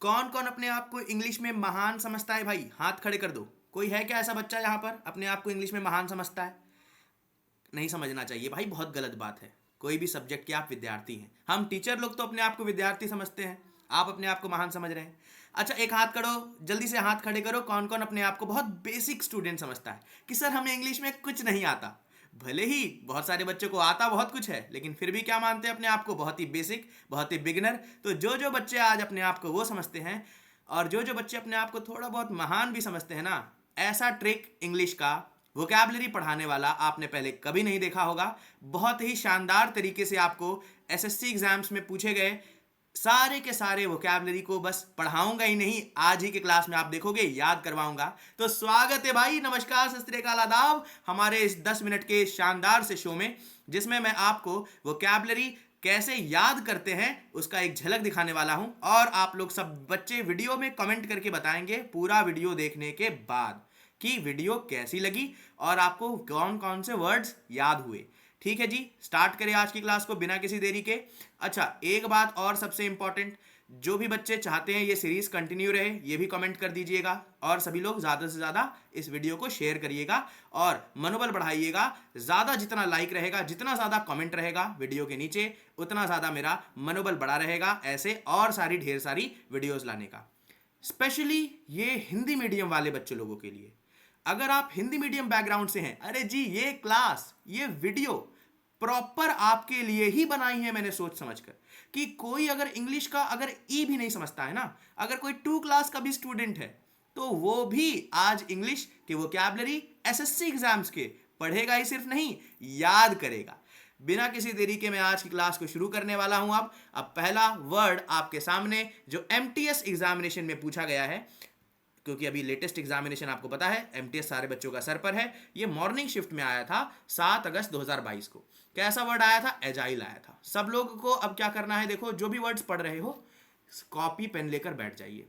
कौन कौन अपने आप को इंग्लिश में महान समझता है भाई? हाथ खड़े कर दो। कोई है क्या ऐसा बच्चा यहाँ पर अपने आप को इंग्लिश में महान समझता है? नहीं समझना चाहिए भाई, बहुत गलत बात है। कोई भी सब्जेक्ट के आप विद्यार्थी हैं। हम टीचर लोग तो अपने आप को विद्यार्थी समझते हैं, आप अपने आप को महान समझ रहे हैं। अच्छा, एक हाथ करो, जल्दी से हाथ खड़े करो। कौन कौन अपने आप को बहुत बेसिक स्टूडेंट समझता है कि सर हमें इंग्लिश में कुछ नहीं आता? भले ही बहुत सारे बच्चों को आता बहुत कुछ है, लेकिन फिर भी क्या मानते हैं अपने आप को? बहुत ही बेसिक, बहुत ही बिगिनर। तो जो जो बच्चे आज अपने आप को वो समझते हैं, और जो जो बच्चे अपने आप को थोड़ा बहुत महान भी समझते हैं ना, ऐसा ट्रिक इंग्लिश का वोकैबलरी पढ़ाने वाला आपने पहले कभी नहीं देखा होगा। बहुत ही शानदार तरीके से आपको एसएससी एग्जाम्स में पूछे गए सारे के सारे वोकैबलरी को बस पढ़ाऊंगा ही नहीं, आज ही के क्लास में आप देखोगे याद करवाऊंगा। तो स्वागत है भाई, नमस्कार, सत श्री अकाल, आदाब हमारे इस 10 मिनट के शानदार से शो में, जिसमें मैं आपको वोकैबलरी कैसे याद करते हैं उसका एक झलक दिखाने वाला हूं। और आप लोग सब बच्चे वीडियो में कमेंट करके बताएंगे पूरा वीडियो देखने के बाद कि वीडियो कैसी लगी और आपको कौन कौन से वर्ड्स याद हुए। ठीक है जी, स्टार्ट करें आज की क्लास को बिना किसी देरी के। अच्छा, एक बात और सबसे इंपॉर्टेंट, जो भी बच्चे चाहते हैं ये सीरीज कंटिन्यू रहे, ये भी कमेंट कर दीजिएगा। और सभी लोग ज़्यादा से ज़्यादा इस वीडियो को शेयर करिएगा और मनोबल बढ़ाइएगा। ज़्यादा जितना लाइक रहेगा, जितना ज़्यादा कमेंट रहेगा वीडियो के नीचे, उतना ज़्यादा मेरा मनोबल बढ़ा रहेगा ऐसे और सारी ढेर सारी वीडियोज़ लाने का। स्पेशली ये हिंदी मीडियम वाले बच्चे लोगों के लिए। अगर आप हिंदी मीडियम बैकग्राउंड से हैं, अरे जी ये क्लास, ये वीडियो प्रॉपर आपके लिए ही बनाई है मैंने सोच समझकर, कि कोई अगर इंग्लिश का अगर ई भी नहीं समझता है ना, अगर कोई 2 क्लास का भी स्टूडेंट है तो वो भी आज इंग्लिश के वोकैबलरी एसएससी एग्जाम्स के पढ़ेगा ही सिर्फ नहीं, याद करेगा। बिना किसी देरी के मैं आज की क्लास को शुरू करने वाला हूं। अब पहला वर्ड आपके सामने जो एमटीएस एग्जामिनेशन में पूछा गया है, क्योंकि अभी लेटेस्ट एग्जामिनेशन आपको पता है एमटीएस सारे बच्चों का सर पर है, ये मॉर्निंग शिफ्ट में आया था 7 अगस्त 2022 को। कैसा वर्ड आया था? एजाइल आया था। सब लोग को अब क्या करना है, देखो जो भी वर्ड्स पढ़ रहे हो कॉपी पेन लेकर बैठ जाइए।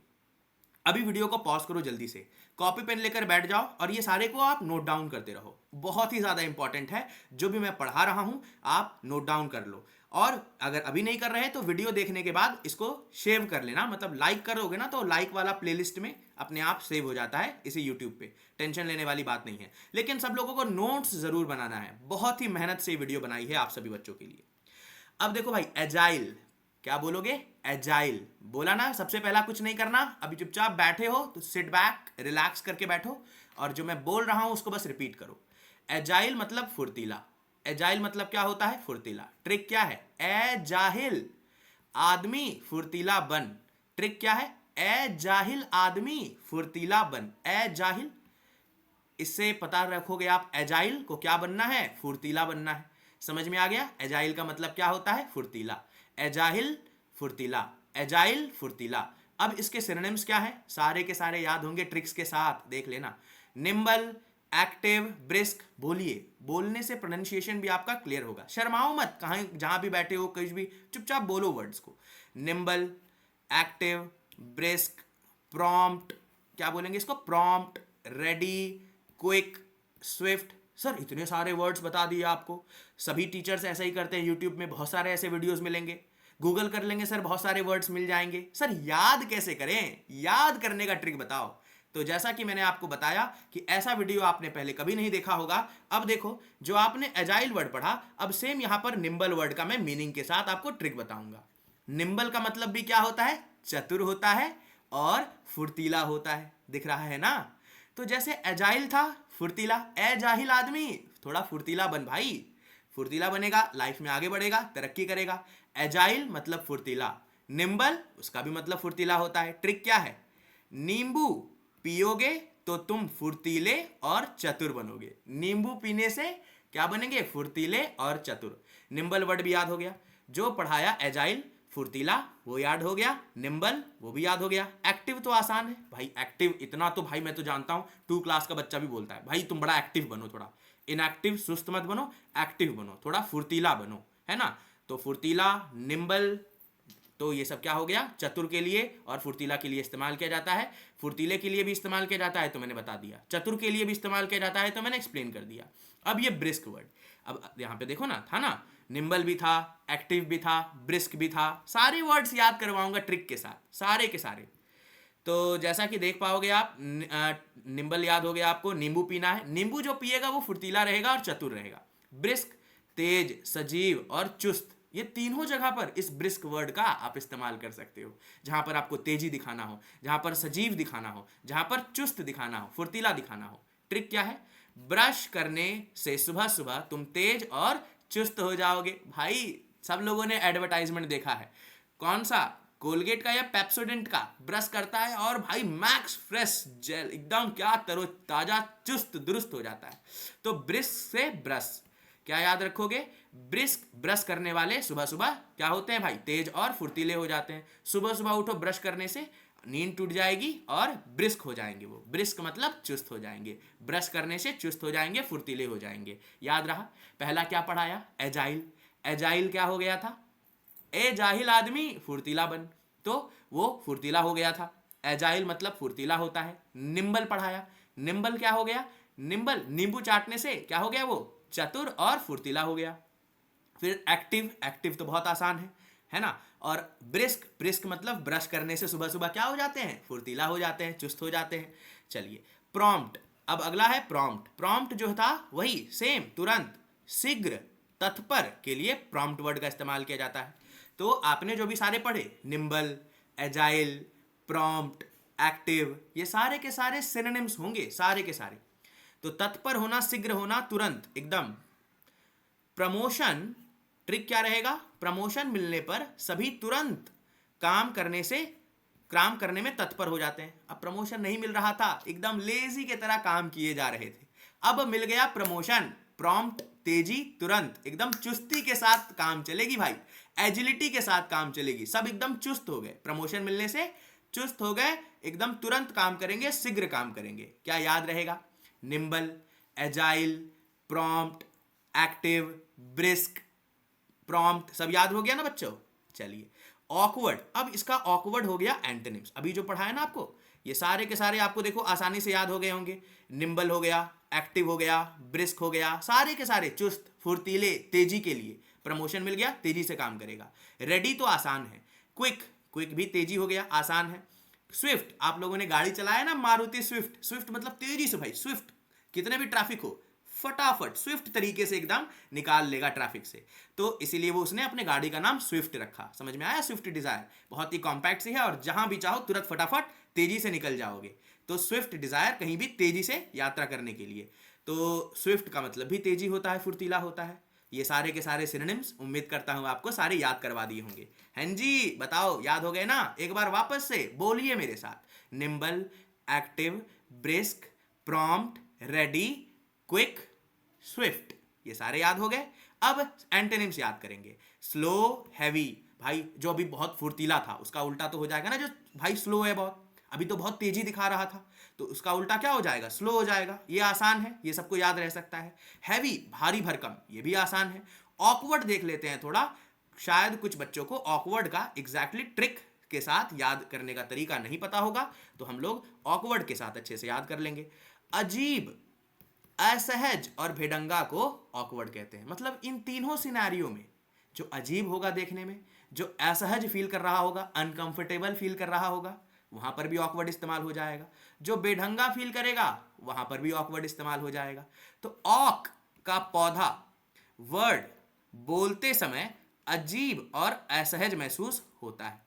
अभी वीडियो को पॉज करो, जल्दी से कॉपी पेन लेकर बैठ जाओ और ये सारे को आप नोट डाउन करते रहो। बहुत ही ज़्यादा इंपॉर्टेंट है, जो भी मैं पढ़ा रहा हूँ आप नोट डाउन कर लो। और अगर अभी नहीं कर रहे तो वीडियो देखने के बाद इसको सेव कर लेना, मतलब लाइक करोगे ना तो लाइक वाला प्लेलिस्ट में अपने आप सेव हो जाता है इसी यूट्यूब पे, टेंशन लेने वाली बात नहीं है। लेकिन सब लोगों को नोट्स ज़रूर बनाना है, बहुत ही मेहनत से वीडियो बनाई है आप सभी बच्चों के लिए। अब देखो भाई, एजाइल क्या बोलोगे? एजाइल बोला ना, सबसे पहला कुछ नहीं करना, अभी चुपचाप बैठे हो तो सिट बैक, रिलैक्स करके बैठो और जो मैं बोल रहा हूं उसको बस रिपीट करो। एजाइल मतलब फुर्तीला। एजाइल मतलब क्या होता है? फुर्तीला। ट्रिक क्या है? ए जाहिल आदमी फुर्तीला बन। ट्रिक क्या है? ए जाहिल आदमी फुर्तीला बन। ए जाहिल, इससे पता रखोगे आप एजाइल को क्या बनना है? फुर्तीला बनना है। समझ में आ गया? एजाइल का मतलब क्या होता है? फुर्तीला। एजाहिल फुर्तीला, एजाइल फुर्तीला। अब इसके सिनोनिम्स क्या है? सारे के सारे याद होंगे ट्रिक्स के साथ, देख लेना। Nimble, active, brisk. बोलिए, बोलने से प्रोनाउंसिएशन भी आपका क्लियर होगा। शर्माओ मत, कहीं जहां भी बैठे हो कहीं भी चुपचाप बोलो वर्ड्स को। निम्बल, एक्टिव, ब्रिस्क, प्रॉम्प्ट, क्या बोलेंगे इसको? Prompt, ready, quick, Swift. Sir इतने सारे वर्ड्स बता दिए आपको। सभी टीचर्स ऐसा ही करते हैं, यूट्यूब में बहुत सारे ऐसे वीडियोस मिलेंगे, गूगल कर लेंगे सर बहुत सारे वर्ड्स मिल जाएंगे। सर याद कैसे करें? याद करने का ट्रिक बताओ। तो जैसा कि मैंने आपको बताया कि ऐसा वीडियो आपने पहले कभी नहीं देखा होगा। अब देखो, जो आपने एजाइल वर्ड पढ़ा, अब सेम यहां पर निम्बल वर्ड का मैं मीनिंग के साथ आपको ट्रिक बताऊंगा। निम्बल का मतलब भी क्या होता है? चतुर होता है और फुर्तीला होता है। दिख रहा है ना? तो जैसे एजाइल था फुर्तीला, ए जाहिल आदमी थोड़ा फुर्तीला बन भाई। फुर्तीला बनेगा, लाइफ में आगे बढ़ेगा, तरक्की करेगा। एजाइल मतलब फुर्तीला, निम्बल उसका भी मतलब फुर्तीला होता है। ट्रिक क्या है? नींबू पियोगे तो तुम फुर्तीले और चतुर बनोगे। नींबू पीने से क्या बनेंगे? फुर्तीले और चतुर। निम्बल वर्ड भी याद हो गया। जो पढ़ाया एजाइल फुर्तीला वो याद हो गया, निम्बल वो भी याद हो गया। एक्टिव तो आसान है भाई, एक्टिव इतना तो भाई मैं तो जानता हूं 2 क्लास का बच्चा भी बोलता है भाई तुम बड़ा एक्टिव बनो, थोड़ा इनएक्टिव सुस्त मत बनो, एक्टिव बनो, थोड़ा फुर्तीला बनो, है ना? तो फुर्तीला, निम्बल, तो ये सब क्या हो गया? चतुर के लिए और फुर्तीला के लिए इस्तेमाल किया जाता है। फुर्तीले के लिए भी इस्तेमाल किया जाता है तो मैंने बता दिया, चतुर के लिए भी इस्तेमाल किया जाता है तो मैंने एक्सप्लेन कर दिया। अब ये ब्रिस्क वर्ड, अब यहाँ पे देखो ना, था ना, निम्बल भी था, एक्टिव भी था, ब्रिस्क भी था। सारे वर्ड्स याद करवाऊंगा ट्रिक के साथ, सारे के सारे। तो जैसा कि देख पाओगे आप, निम्बल याद हो गया आपको, नींबू पीना है। नींबू जो पिएगा वो फुर्तीला रहेगा और चतुर रहेगा। ब्रिस्क, तेज, सजीव और चुस्त, ये तीनों जगह पर इस ब्रिस्क वर्ड का आप इस्तेमाल कर सकते हो। जहां पर आपको तेजी दिखाना हो, जहां पर सजीव दिखाना हो, जहां पर चुस्त दिखाना हो, फुर्तीला दिखाना हो। ट्रिक क्या है? ब्रश करने से सुबह सुबह तुम तेज और चुस्त हो जाओगे। भाई सब लोगों ने एडवर्टाइजमेंट देखा है, कौन सा, कोलगेट का या पेप्सोडेंट का, ब्रश करता है और भाई मैक्स फ्रेश जेल एकदम क्या तरोताजा चुस्त दुरुस्त हो जाता है। तो ब्रिस्क से ब्रश, क्या याद रखोगे? ब्रिस्क, ब्रश करने वाले सुबह सुबह क्या होते हैं भाई? तेज और फुर्तीले हो जाते हैं। सुबह सुबह उठो, ब्रश करने से नींद टूट जाएगी और ब्रिस्क हो जाएंगे। वो ब्रिस्क मतलब चुस्त हो जाएंगे, ब्रश करने से चुस्त हो जाएंगे, फुर्तीले हो जाएंगे। याद रहा? पहला क्या पढ़ाया? एजाइल। एजाइल क्या हो गया था? ए जाहिल आदमी फुर्तीला बन, तो वो फुर्तीला हो गया था। एजाइल मतलब फुर्तीला होता है। निम्बल पढ़ाया। निम्बल क्या हो गया? निम्बल, नींबू चाटने से क्या हो गया? वो चतुर और फुर्तीला हो गया। फिर एक्टिव, एक्टिव तो बहुत आसान है ना। और ब्रिस्क, ब्रिस्क मतलब ब्रश करने से सुबह सुबह क्या हो जाते हैं? फुर्तीला हो जाते हैं, चुस्त हो जाते हैं। चलिए, प्रॉम्प्ट। अब अगला है प्रॉम्प्ट। प्रॉम्प्ट जो था वही सेम, तुरंत, शीघ्र, तत्पर के लिए प्रॉम्प्ट वर्ड का इस्तेमाल किया जाता है। तो आपने जो भी सारे पढ़े, निम्बल, एजाइल, प्रॉम्प्ट, एक्टिव, ये सारे के सारे सिनोनिम्स होंगे, सारे के सारे। तो तत्पर होना, शीघ्र होना, तुरंत, एकदम। प्रमोशन, ट्रिक क्या रहेगा? प्रमोशन मिलने पर सभी तुरंत काम करने में तत्पर हो जाते हैं। अब प्रमोशन नहीं मिल रहा था, एकदम लेजी के तरह काम किए जा रहे थे, अब मिल गया प्रमोशन, प्रॉम्प्ट, तेजी, तुरंत, एकदम चुस्ती के साथ काम चलेगी भाई, एजिलिटी के साथ काम चलेगी, सब एकदम चुस्त हो गए। प्रमोशन मिलने से चुस्त हो गए, एकदम तुरंत काम करेंगे, शीघ्र काम करेंगे। क्या याद रहेगा? Nimble, agile, prompt, active, brisk, prompt, सब याद हो गया ना बच्चों? चलिए, ऑकवर्ड। अब इसका ऑकवर्ड हो गया एंटोनिम्स। अभी जो पढ़ा है ना आपको, ये सारे के सारे आपको देखो आसानी से याद हो गए होंगे। निम्बल हो गया, एक्टिव हो गया, ब्रिस्क हो गया, सारे के सारे चुस्त, फुर्तीले, तेजी के लिए। प्रमोशन मिल गया, तेजी से काम करेगा। रेडी तो आसान है। क्विक, क्विक भी तेजी हो गया, आसान है। स्विफ्ट, आप लोगों ने गाड़ी चलाया ना, मारुति स्विफ्ट, स्विफ्ट मतलब तेजी से भाई, स्विफ्ट, कितने भी ट्रैफिक हो फटाफट स्विफ्ट तरीके से एकदम निकाल लेगा ट्रैफिक से। तो इसीलिए वो उसने अपने गाड़ी का नाम स्विफ्ट रखा। समझ में आया? स्विफ्ट डिजायर बहुत ही कॉम्पैक्ट सी है और जहां भी चाहो तुरंत फटाफट तेजी से निकल जाओगे। तो स्विफ्ट डिजायर कहीं भी तेजी से यात्रा करने के लिए। तो स्विफ्ट का मतलब भी तेजी होता है, फुर्तीला होता है। ये सारे के सारे सिनोनिम्स उम्मीद करता हूं आपको सारे याद करवा दिए होंगे। हैं जी, बताओ याद हो गए ना? एक बार वापस से बोलिए मेरे साथ। Nimble, active, brisk, prompt, ready, quick, Swift, ये सारे याद हो गए। अब एंटोनिम्स याद करेंगे। स्लो, हैवी, भाई जो अभी बहुत फुर्तीला था उसका उल्टा तो हो जाएगा ना, जो भाई स्लो है बहुत, अभी तो बहुत तेजी दिखा रहा था, तो उसका उल्टा क्या हो जाएगा? स्लो हो जाएगा। ये आसान है, ये सबको याद रह सकता है। हैवी, भारी भरकम, ये भी आसान है। ऑकवर्ड देख लेते हैं थोड़ा, शायद कुछ बच्चों को ऑकवर्ड का एग्जैक्टली ट्रिक के साथ याद करने का तरीका नहीं पता होगा, तो हम लोग ऑकवर्ड के साथ अच्छे से याद कर लेंगे। अजीब, असहज और भेड़ंगा को ऑकवर्ड कहते हैं। मतलब इन तीनों सिनेरियो में जो अजीब होगा देखने में, जो असहज फील कर रहा होगा, अनकंफर्टेबल फील कर रहा होगा, वहां पर भी ऑकवर्ड इस्तेमाल हो जाएगा। जो बेढंगा फील करेगा वहां पर भी ऑकवर्ड इस्तेमाल हो जाएगा। तो ऑक का पौधा वर्ड बोलते समय अजीब और असहज महसूस होता है।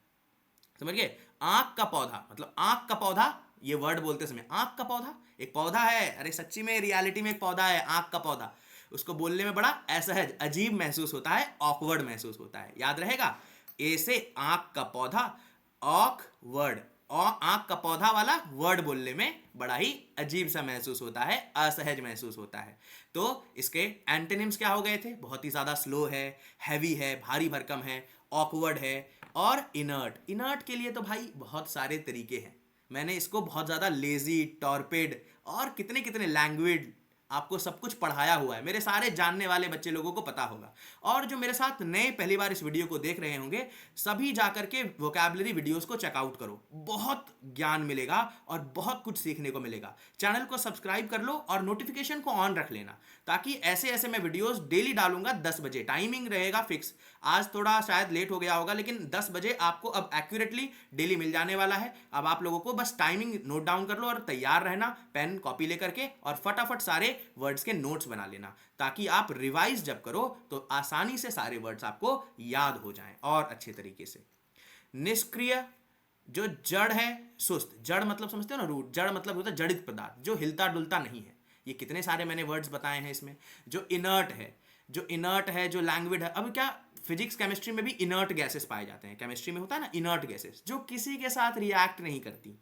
समझ गए? आंख का पौधा मतलब आंख का पौधा, ये वर्ड बोलते समय आंख का पौधा, एक पौधा है, अरे सच्ची में रियलिटी में एक पौधा है आंख का पौधा, उसको बोलने में बड़ा असहज, अजीब महसूस होता है, ऑकवर्ड महसूस होता है। याद रहेगा? ए से आंख का पौधा, ऑक वर्ड, आंख का पौधा वाला वर्ड बोलने में बड़ा ही अजीब सा महसूस होता है, असहज महसूस होता है। तो इसके एंटोनिम्स क्या हो गए थे? बहुत ही ज्यादा स्लो है, हैवी है, भारी भरकम है, ऑकवर्ड है और इनर्ट। इनर्ट के लिए तो भाई बहुत सारे तरीके हैं, मैंने इसको बहुत ज़्यादा लेजी, टॉर्पेड और कितने कितने लैंग्वेज आपको सब कुछ पढ़ाया हुआ है, मेरे सारे जानने वाले बच्चे लोगों को पता होगा। और जो मेरे साथ नए पहली बार इस वीडियो को देख रहे होंगे, सभी जाकर के वोकैबुलरी वीडियोस को चेकआउट करो, बहुत ज्ञान मिलेगा और बहुत कुछ सीखने को मिलेगा। चैनल को सब्सक्राइब कर लो और नोटिफिकेशन को ऑन रख लेना, ताकि ऐसे ऐसे मैं वीडियोस डेली डालूंगा 10 बजे, टाइमिंग रहेगा फिक्स। आज थोड़ा शायद लेट हो गया होगा, लेकिन 10 बजे आपको अब एक्यूरेटली डेली मिल जाने वाला है। अब आप लोगों को बस टाइमिंग नोट डाउन कर लो और तैयार रहना, पेन कॉपी लेकर के, और फटाफट सारे वर्ड्स के नोट्स बना लेना, ताकि आप रिवाइज जब करो तो आसानी से सारे वर्ड्स आपको याद हो जाएं और अच्छे तरीके से। निष्क्रिय, जो जड़ है, सुस्त। जड़ मतलब समझते हो ना, रूट। जड़ मतलब होता है जड़ित पदार्थ, जो हिलता डुलता नहीं है। ये कितने सारे मैंने वर्ड्स बताए हैं इसमें। जो इनर्ट है, जो इनर्ट है, जो लैंग्विड है। अब क्या, फिजिक्स केमिस्ट्री में भी इनर्ट गैसेस पाए जाते हैं। केमिस्ट्री में होता है ना इनर्ट गैसेस, जो किसी के साथ रिएक्ट नहीं करती।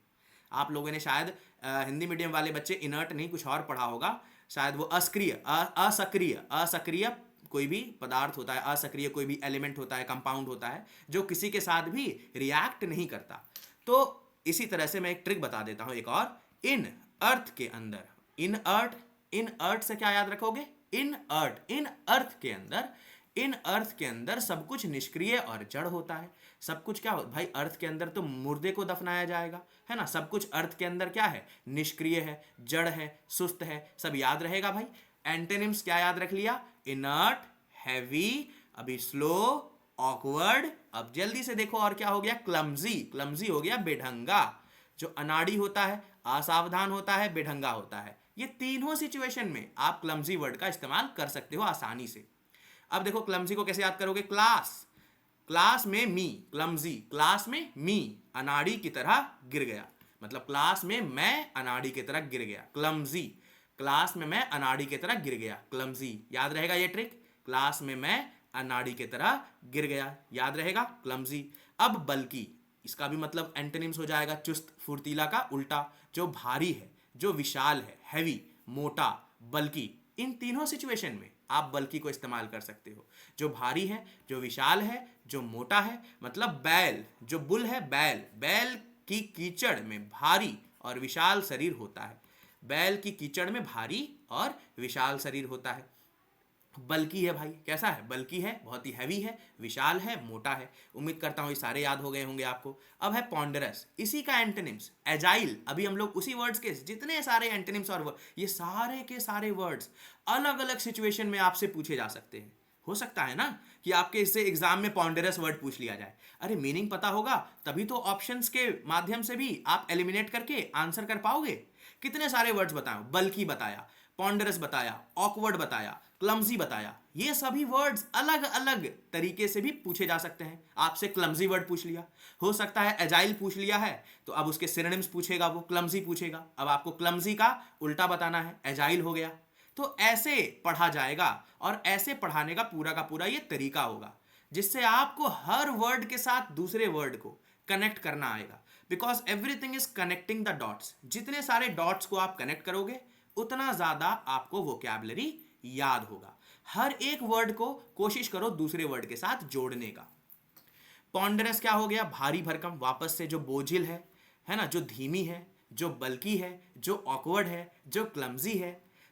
आप लोगों ने शायद हिंदी मीडियम वाले बच्चे इनर्ट नहीं कुछ और पढ़ा होगा, शायद वो अस्क्रिय, असक्रिय, असक्रिय कोई भी पदार्थ होता है, असक्रिय कोई भी एलिमेंट होता है, कंपाउंड होता है, जो किसी के साथ भी रिएक्ट नहीं करता। तो इसी तरह से मैं एक ट्रिक बता देता हूं एक और। इन अर्थ के अंदर, इन अर्थ, इन अर्थ से क्या याद रखोगे, इन अर्थ, इन अर्थ के अंदर, इन अर्थ के अंदर सब कुछ निष्क्रिय और जड़ होता है। सब कुछ क्या हो भाई, अर्थ के अंदर तो मुर्दे को दफनाया जाएगा, है ना। सब कुछ अर्थ के अंदर क्या है, निष्क्रिय है, जड़ है, सुस्त है, सब याद रहेगा भाई। एंटोनिम्स क्या याद रख लिया, इनर्ट, हैवी, अभी स्लो, ऑकवर्ड। अब जल्दी से देखो और क्या हो गया, क्लमजी। क्लमजी हो गया बेढंगा। जो अनाड़ी होता है, असावधान होता है, बेढंगा होता है। ये तीनों सिचुएशन में आप क्लमजी वर्ड का इस्तेमाल कर सकते हो आसानी से। अब देखो क्लमजी को कैसे याद करोगे, क्लास, क्लास में मी, क्लमजी, क्लास में मी, अनाड़ी की तरह गिर गया, मतलब क्लास में मैं अनाड़ी की तरह गिर गया, क्लमजी। क्लास में मैं अनाड़ी की तरह गिर गया, क्लमजी। याद रहेगा ये ट्रिक, क्लास में मैं अनाड़ी की तरह गिर गया, याद रहेगा, क्लमजी। अब बल्कि, इसका भी मतलब एंटोनिम्स हो जाएगा चुस्त, फुर्तीला का उल्टा। जो भारी है, जो विशाल है, हैवी, मोटा, बल्कि। इन तीनों सिचुएशन में आप बल्कि को इस्तेमाल कर सकते हो। जो भारी है, जो विशाल है, जो मोटा है, मतलब बैल, जो बुल है, बैल, बैल की कीचड़ में भारी और विशाल शरीर होता है। बैल की कीचड़ में भारी और विशाल शरीर होता है। बल्कि है भाई, कैसा है, बल्कि है, बहुत ही हैवी है, विशाल है, मोटा है। उम्मीद करता हूँ ये सारे याद हो गए होंगे आपको। अब है पॉन्डरस, इसी का एंटोनिम्स एजाइल। अभी हम लोग उसी वर्ड्स के जितने सारे एंटोनिम्स और ये सारे के सारे वर्ड्स अलग अलग सिचुएशन में आपसे पूछे जा सकते हैं। हो सकता है ना कि आपके इससे एग्जाम में पॉन्डरस वर्ड पूछ लिया जाए। अरे मीनिंग पता होगा तभी तो ऑप्शंस के माध्यम से भी आप एलिमिनेट करके आंसर कर पाओगे। कितने सारे वर्ड्स बताओ, बल्कि बताया, पॉन्डरस बताया, ऑकवर्ड बताया, क्लमजी बताया। ये सभी वर्ड्स अलग अलग तरीके से भी पूछे जा सकते हैं। आपसे क्लमजी वर्ड पूछ लिया, हो सकता है एजाइल पूछ लिया है तो अब उसके सिनोनिम्स पूछेगा, वो क्लमजी पूछेगा। अब आपको क्लमजी का उल्टा बताना है, एजाइल हो गया। तो ऐसे पढ़ा जाएगा और ऐसे पढ़ाने का पूरा ये तरीका होगा, जिससे आपको हर वर्ड के साथ दूसरे वर्ड को कनेक्ट करना आएगा। Because everything is connecting the dots. जितने सारे डॉट्स को आप कनेक्ट करोगे उतना ज्यादा आपको वोकैबुलरी याद होगा। हर एक वर्ड को कोशिश करो दूसरे वर्ड के साथ जोड़ने का। पॉन्डरस क्या हो गया, भारी भरकम, वापस से जो बोझिल है ना, जो धीमी है, जो बल्कि है, जो ऑकवर्ड है, जो क्लमजी है।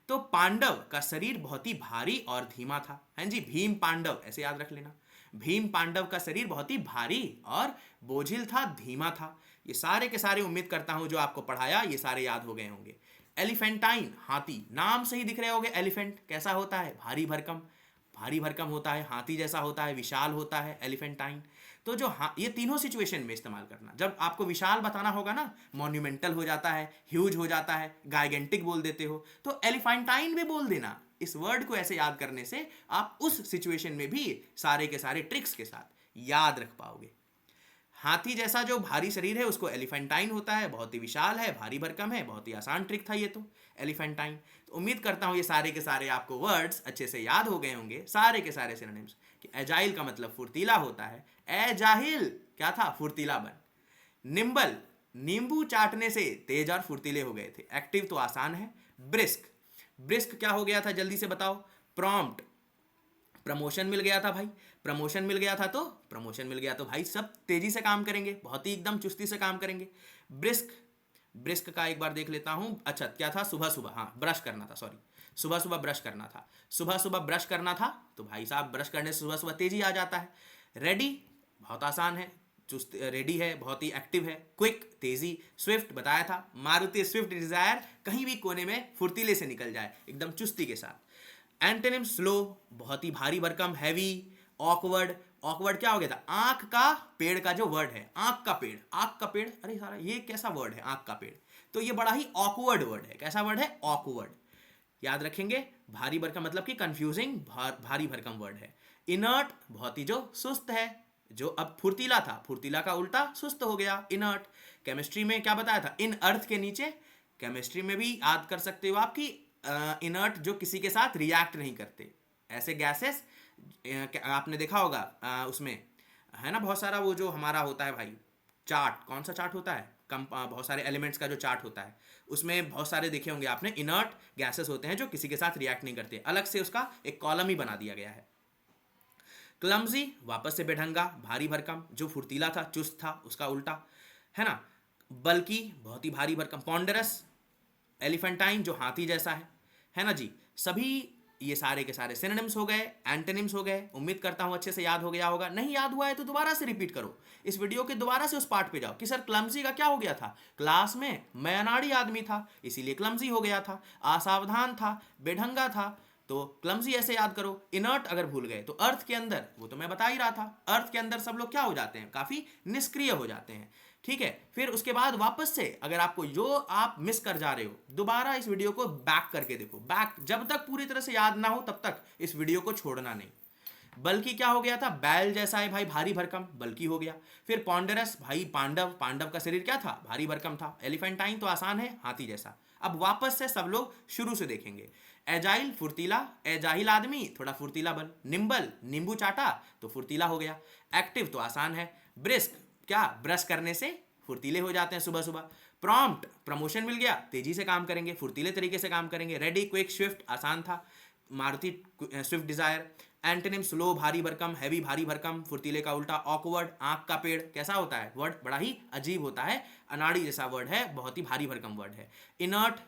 तो पांडव का शरीर बहुत ही भारी और धीमा था, हैं जी, भीम पांडव, ऐसे याद रख लेना। भीम पांडव का शरीर बहुत ही भारी और बोझिल था, धीमा था। ये सारे के सारे उम्मीद करता हूं जो आपको पढ़ाया ये सारे याद हो गए होंगे। एलिफेंटाइन, हाथी, नाम से ही दिख रहे होंगे। एलिफेंट कैसा होता है, भारी भरकम, भारी भरकम होता है, हाथी जैसा होता है, विशाल होता है, एलिफेंटाइन। तो जो ये तीनों सिचुएशन में इस्तेमाल करना। जब आपको विशाल बताना होगा ना, मॉन्यूमेंटल हो जाता है, ह्यूज हो जाता है, गाइगेंटिक बोल देते हो, तो एलिफेंटाइन भी बोल देना। इस वर्ड को ऐसे याद करने से आप उस सिचुएशन में भी सारे के सारे ट्रिक्स के साथ याद रख पाओगे। हाथी जैसा जो भारी शरीर है उसको एलिफेंटाइन होता है, बहुत ही विशाल है, भारी भरकम है। बहुत ही आसान ट्रिक था ये तो, एलिफेंटाइन। तो उम्मीद करता हूँ ये सारे के सारे आपको वर्ड्स अच्छे से याद हो गए होंगे, सारे के सारे सिनोनिम्स। कि एजाइल का मतलब फुर्तीला होता है, एजाहिल क्या था, फुर्तीला बन। निम्बल, नींबू चाटने से तेज और फुर्तीले हो गए थे। एक्टिव तो आसान है। ब्रिस्क, ब्रिस्क क्या हो गया था जल्दी से बताओ। प्रॉम्प्ट, प्रमोशन मिल गया था भाई, प्रमोशन मिल गया था तो प्रमोशन मिल गया तो भाई सब तेजी से काम करेंगे, बहुत ही एकदम चुस्ती से काम करेंगे। ब्रिस्क, ब्रिस्क का एक बार देख लेता हूं। अच्छा क्या था, सुबह सुबह, हाँ ब्रश करना था, सॉरी, सुबह सुबह ब्रश करना था, सुबह सुबह ब्रश करना था, तो भाई साहब ब्रश करने से सुबह सुबह तेजी आ जाता है। रेडी बहुत आसान है, चुस्त रेडी है, बहुत ही एक्टिव है। क्विक तेजी, स्विफ्ट बताया था, मारुति स्विफ्ट डिजायर कहीं भी कोने में फुर्तीले से निकल जाए एकदम चुस्ती के साथ। एंटोनिम स्लो बहुत ही भारी भरकम, हैवी, ऑकवर्ड। ऑकवर्ड क्या हो गया था, आंख का पेड़ का जो वर्ड है, आंख का पेड़, आंख का पेड़, अरे सारा ये कैसा वर्ड है आंख का पेड़, तो ये बड़ा ही ऑकवर्ड वर्ड है। कैसा वर्ड है, ऑकवर्ड। याद रखेंगे, भारी भरकम मतलब कि कंफ्यूजिंग, भारी भरकम वर्ड है। इनर्ट बहुत ही जो सुस्त है, जो अब फुर्तीला था, फुर्तीला का उल्टा सुस्त हो गया, इनर्ट। केमिस्ट्री में क्या बताया था, इन अर्थ के नीचे, केमिस्ट्री में भी याद कर सकते हो आपकी इनर्ट जो किसी के साथ रिएक्ट नहीं करते, ऐसे गैसेस आपने देखा होगा उसमें है ना, बहुत सारा वो जो हमारा होता है भाई चार्ट, कौन सा चार्ट होता है, बहुत सारे एलिमेंट्स का जो चार्ट होता है, उसमें बहुत सारे देखे होंगे आपने, इनर्ट गैसेस होते हैं जो किसी के साथ रिएक्ट नहीं करते, अलग से उसका एक कॉलम ही बना दिया गया है। क्लमजी वापस से बेढंगा, भारी भरकम, जो फुर्तीला था, चुस्त था, उसका उल्टा है ना। बल्कि बहुत ही भारी भरकम, पॉन्डरस, एलिफेंटाइन जो हाथी जैसा है ना जी। सभी ये सारे के सारे सिनोनिम्स हो गए, एंटोनिम्स हो गए। उम्मीद करता हूं अच्छे से याद हो गया होगा, नहीं याद हुआ है तो दोबारा से रिपीट करो, इस वीडियो के दोबारा से उस पार्ट पे जाओ कि सर क्लमजी का क्या हो गया था, क्लास में मैं अनाड़ी आदमी था इसीलिए क्लमजी हो गया था, असावधान था, बेढंगा था, तो क्लमजी ऐसे याद करो। इनर्ट अगर भूल गए तो अर्थ के अंदर, वो तो मैं बता ही रहा था, अर्थ के अंदर सब लोग क्या हो जाते हैं, काफी निष्क्रिय हो जाते हैं, ठीक है। फिर उसके बाद वापस से अगर आपको जो आप मिस कर जा रहे हो, दोबारा इस वीडियो को बैक करके देखो, बैक जब तक पूरी तरह से याद ना हो तब तक इस वीडियो को छोड़ना नहीं। बल्कि क्या हो गया था, बैल जैसा है भाई, भारी भरकम, बल्कि हो गया। फिर पॉन्डरस भाई, पांडव, पांडव का शरीर क्या था, भारी भरकम था। एलिफेंटाइन तो आसान है, हाथी जैसा। अब वापस से सब लोग शुरू से देखेंगे। एजाइल फुर्तीला, एजाइल आदमी थोड़ा फुर्तीला बल। निम्बल नींबू चाटा तो फुर्तीला हो गया। एक्टिव तो आसान है। ब्रिस्क क्या, ब्रश करने से फुर्तीले हो जाते हैं सुबह सुबह। प्रॉम्प्ट प्रमोशन मिल गया, तेजी से काम करेंगे, फुर्तीले तरीके से काम करेंगे। रेडी क्विक स्विफ्ट आसान था, Maruti Swift Dzire. Antonym slow भारी भरकम, हैवी भारी भरकम, फुर्तीले का उल्टा। ऑकवर्ड आंख का पेड़, कैसा होता है वर्ड, बड़ा ही अजीब होता है, अनाड़ी जैसा वर्ड है, बहुत ही भारी भरकम वर्ड है। इनर्ट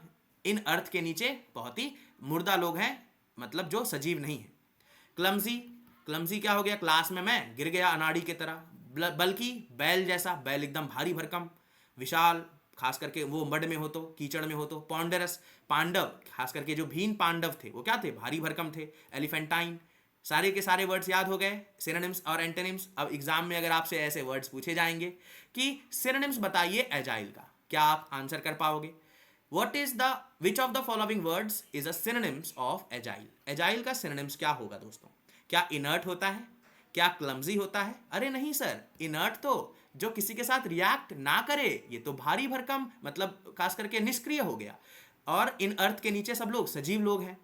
इन अर्थ के नीचे बहुत ही मुर्दा लोग हैं, मतलब जो सजीव नहीं है। क्लमजी, क्लमजी क्या हो गया, क्लास में मैं गिर गया अनाड़ी की तरह। बल्कि बैल जैसा, बैल एकदम भारी भरकम, विशाल, खास करके वो मड में हो तो, कीचड़ में हो तो। पॉन्डरस पांडव, खास करके जो भीन पांडव थे वो क्या थे, भारी भरकम थे। एलिफेंटाइन, सारे के सारे वर्ड्स याद हो गए, सिनोनिम्स और एंटोनिम्स। अब एग्जाम में अगर आपसे ऐसे वर्ड्स पूछे जाएंगे कि सिनोनिम्स बताइए एजाइल का, क्या आप आंसर कर पाओगे। What is the which of the following words is a synonyms of agile? Agile का synonyms क्या होगा दोस्तों, क्या inert होता है, क्या clumsy होता है, अरे नहीं सर, inert तो जो किसी के साथ रिएक्ट ना करे, ये तो भारी भरकम मतलब खास करके निष्क्रिय हो गया, और इन अर्थ के नीचे सब लोग सजीव लोग हैं।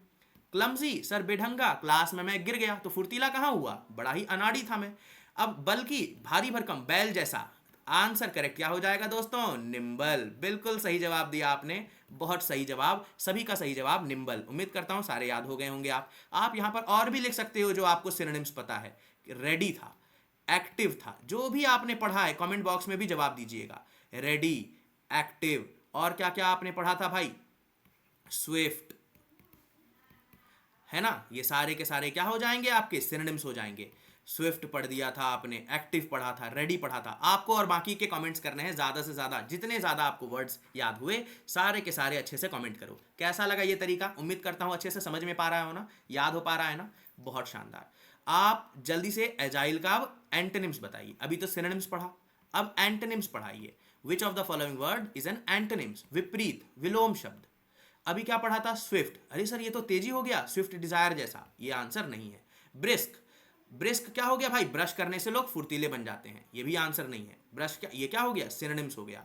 क्लमजी सर बेढंगा, क्लास में मैं गिर गया, तो फुर्तीला कहाँ हुआ, बड़ा ही अनाड़ी था मैं। अब बल्कि भारी भरकम, बैल जैसा, आंसर करेक्ट क्या हो जाएगा दोस्तों, निम्बल। बिल्कुल सही जवाब दिया आपने, बहुत सही जवाब, सभी का सही जवाब निम्बल। उम्मीद करता हूं सारे याद हो गए होंगे आप यहां पर और भी लिख सकते हो जो आपको सिनोनिम्स पता है। रेडी था, एक्टिव था, जो भी आपने पढ़ा है कमेंट बॉक्स में भी जवाब दीजिएगा। रेडी, एक्टिव, और क्या क्या आपने पढ़ा था भाई, स्विफ्ट, है ना, ये सारे के सारे क्या हो जाएंगे, आपके सिनोनिम्स हो जाएंगे। स्विफ्ट पढ़ दिया था आपने, एक्टिव पढ़ा था, रेडी पढ़ा था। आपको और बाकी के कमेंट्स करने हैं ज़्यादा से ज़्यादा, जितने ज़्यादा आपको वर्ड्स याद हुए सारे के सारे अच्छे से कमेंट करो। कैसा लगा ये तरीका, उम्मीद करता हूँ अच्छे से समझ में पा रहा हो ना, याद हो पा रहा है ना, बहुत शानदार। आप जल्दी से एजाइल का अब एंटोनिम्स बताइए, अभी तो सिनोनिम्स पढ़ा, अब एंटोनिम्स पढ़ाइए। Which of the following word is an antonyms, विपरीत, विलोम शब्द। अभी क्या पढ़ा था, स्विफ्ट, अरे सर ये तो तेजी हो गया, स्विफ्ट डिजायर जैसा, ये आंसर नहीं है। ब्रिस्क, ब्रिस्क क्या हो गया भाई, ब्रश करने से लोग फुर्तीले बन जाते हैं, ये भी आंसर नहीं है। ब्रश क्या, ये क्या हो गया, सिनोनिम्स हो गया,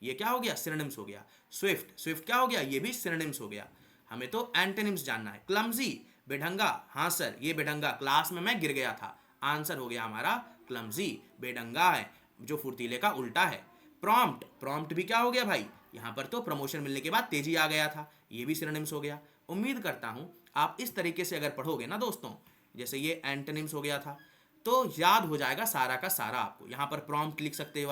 ये क्या हो गया, सिनोनिम्स हो गया। स्विफ्ट, स्विफ्ट क्या हो गया, ये भी सिनोनिम्स हो गया, हमें तो एंटोनिम्स जानना है। क्लमजी बेढंगा, हाँ सर ये बेढंगा, क्लास में मैं गिर गया था, आंसर हो गया हमारा क्लमजी, बेढंगा है जो फुर्तीले का उल्टा है। प्रॉम्प्ट, प्रॉम्प्ट भी क्या हो गया भाई, यहाँ पर तो प्रमोशन मिलने के बाद तेजी आ गया था, ये भी सिनोनिम्स हो गया। उम्मीद करता हूँ आप इस तरीके से अगर पढ़ोगे ना दोस्तों, जैसे ये एंटोनिम्स हो गया था, तो याद हो जाएगा सारा का सारा आपको। यहां पर प्रॉम्प्ट लिख सकते हो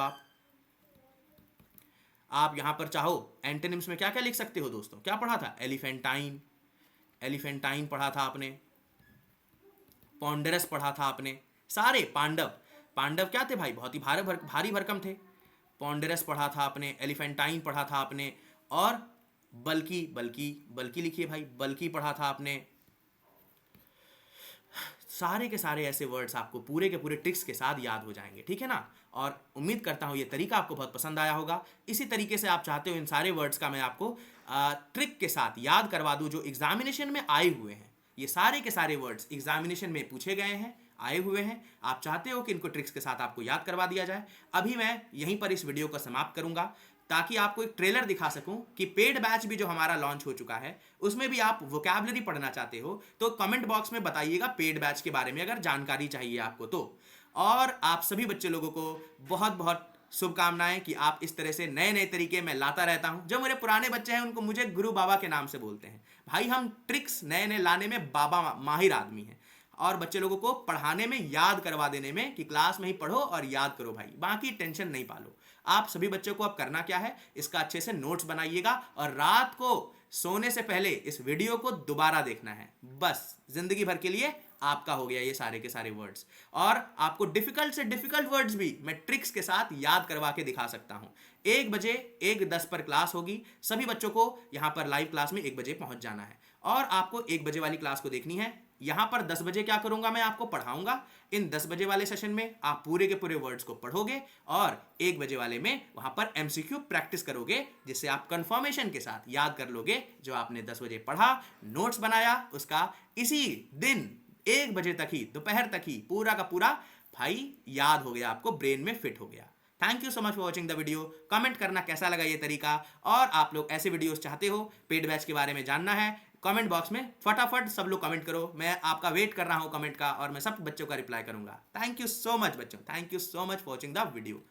आप यहां पर चाहो एंटोनिम्स में क्या क्या लिख सकते हो दोस्तों, क्या पढ़ा था, एलिफेंटाइन, एलिफेंटाइन पढ़ा था आपने, पॉन्डरस पढ़ा था आपने, सारे पांडव, पांडव क्या थे भाई, बहुत ही भारी भरकम थे। पॉन्डरस पढ़ा था आपने, एलिफेंटाइन पढ़ा था आपने, और बल्कि बल्कि बल्कि लिखिए भाई, बल्कि पढ़ा था आपने। सारे के सारे ऐसे वर्ड्स आपको पूरे के पूरे ट्रिक्स के साथ याद हो जाएंगे, ठीक है ना। और उम्मीद करता हूँ ये तरीका आपको बहुत पसंद आया होगा। इसी तरीके से आप चाहते हो इन सारे वर्ड्स का मैं आपको ट्रिक के साथ याद करवा दूँ जो एग्जामिनेशन में आए हुए हैं। ये सारे के सारे वर्ड्स एग्जामिनेशन में पूछे गए हैं, आए हुए हैं। आप चाहते हो कि इनको ट्रिक्स के साथ आपको याद करवा दिया जाए। अभी मैं यहीं पर इस वीडियो को समाप्त करूंगा ताकि आपको एक ट्रेलर दिखा सकूं कि पेड बैच भी जो हमारा लॉन्च हो चुका है उसमें भी आप वोकैबुलरी पढ़ना चाहते हो तो कमेंट बॉक्स में बताइएगा पेड बैच के बारे में अगर जानकारी चाहिए आपको तो। और आप सभी बच्चे लोगों को बहुत बहुत शुभकामनाएं कि आप इस तरह से नए नए तरीके मैं लाता रहता हूं। जो मेरे पुराने बच्चे हैं उनको मुझे गुरु बाबा के नाम से बोलते हैं। भाई हम ट्रिक्स नए नए लाने में बाबा माहिर आदमी हैं और बच्चे लोगों को पढ़ाने में, याद करवा देने में कि क्लास में ही पढ़ो और याद करो भाई, बाकी टेंशन नहीं पालो। आप सभी बच्चों को अब करना क्या है, इसका अच्छे से नोट्स बनाइएगा और रात को सोने से पहले इस वीडियो को दोबारा देखना है। बस जिंदगी भर के लिए आपका हो गया ये सारे के सारे वर्ड्स। और आपको डिफिकल्ट से डिफिकल्ट वर्ड्स भी मैं ट्रिक्स के साथ याद करवा के दिखा सकता हूं। 1 बजे 1:10 पर क्लास होगी। सभी बच्चों को यहां पर लाइव क्लास में 1 बजे पहुंच जाना है और आपको 1 बजे वाली क्लास को देखनी है। यहां पर 10 बजे क्या करूंगा, मैं आपको पढ़ाऊंगा। इन 10 बजे वाले सेशन में आप पूरे के पूरे वर्ड्स को पढ़ोगे और 1 बजे वाले में वहां पर एमसीक्यू प्रैक्टिस करोगे जिससे आप कंफर्मेशन के साथ याद कर लोगे जो आपने 10 बजे पढ़ा, नोट्स बनाया, उसका इसी दिन 1 बजे तक ही, दोपहर तक ही पूरा का पूरा भाई याद हो गया, आपको ब्रेन में फिट हो गया। Thank you so much for watching the video. Comment करना कैसा लगा ये तरीका, और आप लोग ऐसे वीडियोस चाहते हो, पेड बैच के बारे में जानना है, कमेंट बॉक्स में फटाफट सब लोग कमेंट करो। मैं आपका वेट कर रहा हूं कमेंट का और मैं सब बच्चों का रिप्लाई करूंगा। थैंक यू सो मच बच्चों, thank you so much for watching the video.